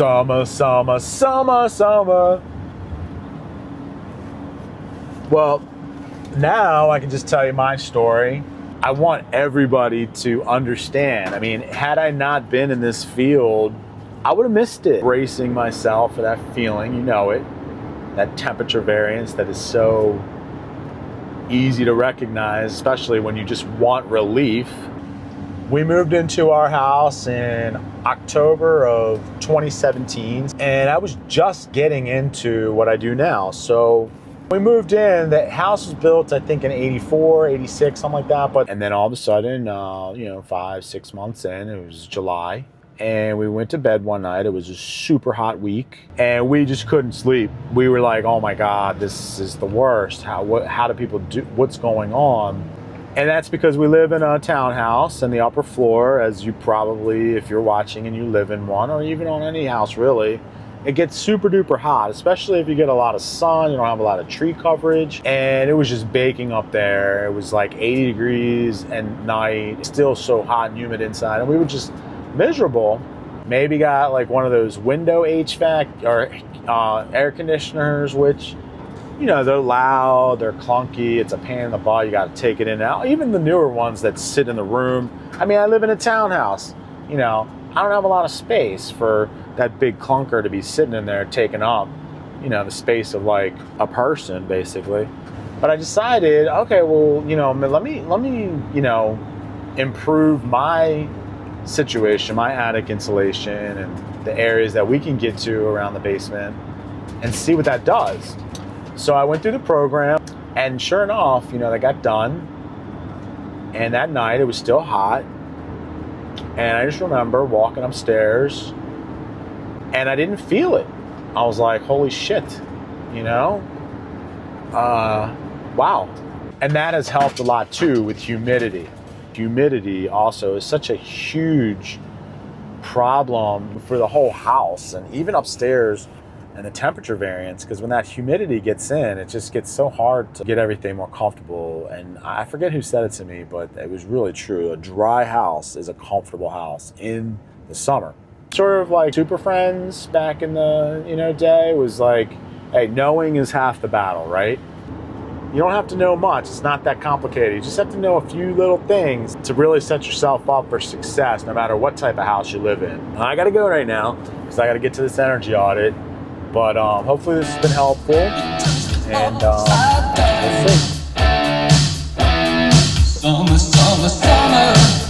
Summer, summer, summer, summer. Well, now I can just tell you my story. I want everybody to understand. I mean, had I not been in this field, I would have missed it. Bracing myself for that feeling, you know it, that temperature variance that is so easy to recognize, especially when you just want relief. We moved into our house in October of 2017, and I was just getting into what I do now. So we moved in, the house was built, I think in 84, 86, something like that. And then all of a sudden, 5-6 months in, it was July, and we went to bed one night. It was a super hot week, and we just couldn't sleep. We were like, oh my God, this is the worst. How do people do, what's going on? And that's because we live in a townhouse, and the upper floor, as you probably, if you're watching and you live in one, or even on any house really, it gets super duper hot, especially if you get a lot of sun, you don't have a lot of tree coverage, and it was just baking up there. It was like 80 degrees at night, still so hot and humid inside, and we were just miserable. Maybe got like one of those window HVAC or air conditioners, which, you know, they're loud, they're clunky, it's a pain in the butt, you gotta take it in and out. Even the newer ones that sit in the room. I mean, I live in a townhouse, you know, I don't have a lot of space for that big clunker to be sitting in there taking up, you know, the space of like a person basically. But I decided, okay, well, you know, let me, you know, improve my situation, my attic insulation and the areas that we can get to around the basement and see what that does. So I went through the program, and sure enough, you know, that got done. And that night it was still hot. And I just remember walking upstairs, and I didn't feel it. I was like, holy shit, you know? Wow. And that has helped a lot too with humidity. Humidity also is such a huge problem for the whole house, and even upstairs, and the temperature variance, because when that humidity gets in, it just gets so hard to get everything more comfortable. And I forget who said it to me, but it was really true. A dry house is a comfortable house in the summer. Sort of like Super Friends back in the, you know, day was like, hey, knowing is half the battle, right? You don't have to know much. It's not that complicated. You just have to know a few little things to really set yourself up for success, no matter what type of house you live in. I gotta go right now, because I gotta get to this energy audit. But hopefully this has been helpful, and we'll see. Summer, summer, summer.